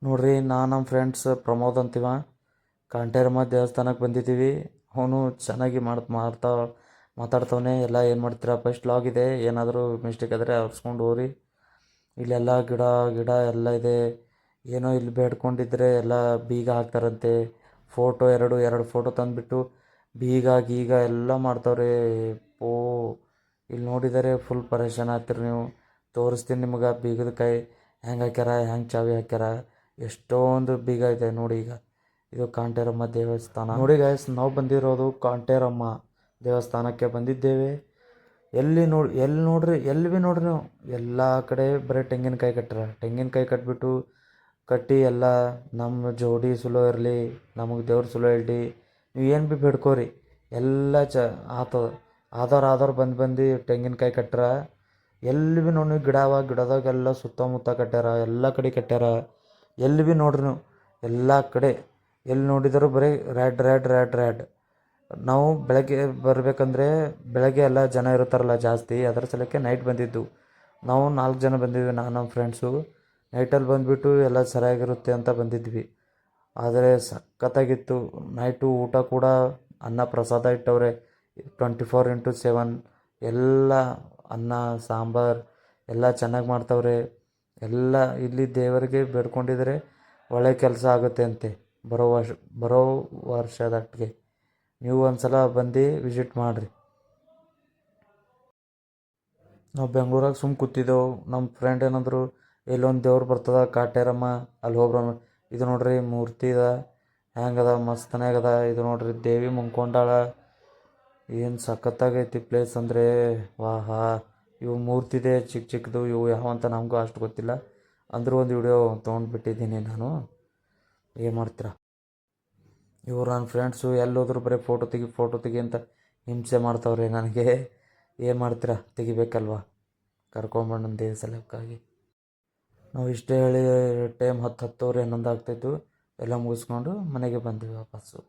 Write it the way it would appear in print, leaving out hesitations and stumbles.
ನೋಡ್ರಿ ನಮ್ಮ ಫ್ರೆಂಡ್ಸ್ ಪ್ರಮೋದ್ ಅಂತೀವ ಕಾಂಟೇರಮ್ಮ ದೇವಸ್ಥಾನಕ್ಕೆ ಬಂದಿದ್ದೀವಿ. ಅವನು ಚೆನ್ನಾಗಿ ಮಾತಾಡ್ತವನೆ. ಎಲ್ಲ ಏನು ಮಾಡ್ತೀರಾ, ಫಸ್ಟ್ ಲಾಗ್ ಇದೆ, ಏನಾದರೂ ಮಿಸ್ಟೇಕ್ ಆದರೆ ಅವ್ರಿಸ್ಕೊಂಡು ಹೋಗ್ರಿ. ಇಲ್ಲೆಲ್ಲ ಗಿಡ ಗಿಡ ಎಲ್ಲ ಇದೆ. ಏನೋ ಇಲ್ಲಿ ಬೇಡ್ಕೊಂಡಿದ್ರೆ ಎಲ್ಲ ಬೀಗ ಹಾಕ್ತಾರಂತೆ. ಎರಡು ಫೋಟೋ ತಂದುಬಿಟ್ಟು ಬೀಗ ಗೀಗ ಎಲ್ಲ ಮಾಡ್ತಾವ್ರೆ. ಓ, ಇಲ್ಲಿ ನೋಡಿದರೆ ಫುಲ್ ಪರೇಶಾನ್ ಆಗ್ತೀರಿ ನೀವು. ತೋರಿಸ್ತೀನಿ ನಿಮ್ಗೆ ಬೀಗದ ಕೈ ಹೆಂಗೆ ಹಾಕ್ಯಾರ, ಹೆಂಗೆ ಚಾವಿ ಹಾಕ್ಯಾರ. ಎಷ್ಟೊಂದು ಬೀಗ ಇದೆ ನೋಡಿ. ಈಗ ಇದು ಕಾಂಟೇರಮ್ಮ ದೇವಸ್ಥಾನ ನೋಡಿ ಗಾಯ್ಸ್. ನಾವು ಬಂದಿರೋದು ಕಾಂಟೇರಮ್ಮ ದೇವಸ್ಥಾನಕ್ಕೆ ಬಂದಿದ್ದೇವೆ. ಎಲ್ಲಿ ನೋಡ್ರಿ, ಎಲ್ಲಿ ಭೀ ನೋಡ್ರಿ ನೀವು, ಎಲ್ಲ ಕಡೆ ಬರೀ ತೆಂಗಿನಕಾಯಿ ಕಟ್ಟಾರ. ತೆಂಗಿನಕಾಯಿ ಕಟ್ಟಿ ಎಲ್ಲ ನಮ್ಮ ಜೋಡಿ ಸುಲೋ ಇರಲಿ, ನಮಗೆ ದೇವ್ರ ಸುಲೋ ಇರಲಿ, ನೀವು ಏನು ಭೀ ಬೇಡ್ಕೋರಿ ಎಲ್ಲ ಆತದ. ಆದವ್ರು ಬಂದು ತೆಂಗಿನಕಾಯಿ ಕಟ್ಟಾರ. ಎಲ್ಲಿ ಭೀ ನೋಡಿ ಗಿಡದಾಗೆಲ್ಲ ಸುತ್ತಮುತ್ತ ಕಟ್ಟ್ಯಾರ, ಎಲ್ಲ ಕಡೆ ಕಟ್ಟ್ಯಾರ. ಎಲ್ಲಿ ಭೀ ನೋಡ್ರಿ ನೀವು, ಎಲ್ಲ ಕಡೆ ಎಲ್ಲಿ ನೋಡಿದರೂ ಬರೀ ರ್ಯಾಡ್. ನಾವು ಬೆಳಗ್ಗೆ ಬರಬೇಕಂದ್ರೆ ಬೆಳಗ್ಗೆ ಎಲ್ಲ ಜನ ಇರ್ತಾರಲ್ಲ ಜಾಸ್ತಿ, ಅದರ ಸಲಕ್ಕೆ ನೈಟ್ ಬಂದಿದ್ದು. ನಾವು 4 ಜನ ಬಂದಿದ್ವಿ, ನಾನು ನಮ್ಮ ಫ್ರೆಂಡ್ಸು. ನೈಟಲ್ಲಿ ಬಂದುಬಿಟ್ಟು ಎಲ್ಲ ಸರಿಯಾಗಿರುತ್ತೆ ಅಂತ ಬಂದಿದ್ವಿ. ಆದರೆ ಸಖತ್ತಾಗಿತ್ತು ನೈಟು. ಊಟ ಕೂಡ ಅನ್ನ ಪ್ರಸಾದ ಇಟ್ಟವ್ರೆ 24x7. ಎಲ್ಲ ಅನ್ನ ಸಾಂಬಾರು ಎಲ್ಲ ಚೆನ್ನಾಗಿ ಮಾಡ್ತವ್ರೆ. ಎಲ್ಲ ಇಲ್ಲಿ ದೇವರಿಗೆ ಬೇಡ್ಕೊಂಡಿದ್ರೆ ಒಳ್ಳೆ ಕೆಲಸ ಆಗುತ್ತೆ ಅಂತೆ ಬರೋ ವರ್ಷದಟ್ಟಿಗೆ. ನೀವು ಒಂದು ಸಲ ಬಂದು ವಿಸಿಟ್ ಮಾಡಿರಿ. ನಾವು ಬೆಂಗ್ಳೂರಾಗ ಕೂತಿದ್ದೆವು. ನಮ್ಮ ಫ್ರೆಂಡ್ ಏನಂದ್ರು, ಇಲ್ಲೊಂದು ದೇವ್ರು ಬರ್ತದ ಕಾಟೇರಮ್ಮ, ಅಲ್ಲಿ ಹೋಗ್ಬರೋಣ. ಇದು ನೋಡ್ರಿ ಮೂರ್ತಿ ಅದ, ಹೆಂಗದ ಮಸ್ತನಾಗದ. ಇದು ನೋಡ್ರಿ ದೇವಿ ಮುಂಕೊಂಡಾಳ. ಏನು ಸಖತ್ತಾಗೈತಿ ಪ್ಲೇಸ್ ಅಂದರೆ ವಾಹಾ. ಇವು ಮೂರ್ತಿದೆ ಚಿಕ್ಕದು, ಇವು ಯಾವಂತ ನಮಗೂ ಅಷ್ಟು ಗೊತ್ತಿಲ್ಲ. ಅಂದರೂ ಒಂದು ವಿಡಿಯೋ ತೊಗೊಂಡ್ಬಿಟ್ಟಿದ್ದೀನಿ ನಾನು. ಏನು ಮಾಡ್ತೀರಾ, ಇವರು ನನ್ನ ಫ್ರೆಂಡ್ಸು ಎಲ್ಲೋದ್ರು ಬರೀ ಫೋಟೋ ತೆಗಿ ಅಂತ ಹಿಂಸೆ ಮಾಡ್ತಾವ್ರೆ ನನಗೆ. ಏನು ಮಾಡ್ತೀರಾ, ತೆಗಿಬೇಕಲ್ವ, ಕರ್ಕೊಂಬಂದು ದೇವ ಸಲಕ್ಕಾಗಿ. ನಾವು ಇಷ್ಟೇ ಹೇಳಿ ಟೈಮ್ 10 11 ಆಗ್ತಾಯಿತ್ತು. ಎಲ್ಲ ಮುಗಿಸ್ಕೊಂಡು ಮನೆಗೆ ಬಂದ್ವಿ ವಾಪಸ್ಸು.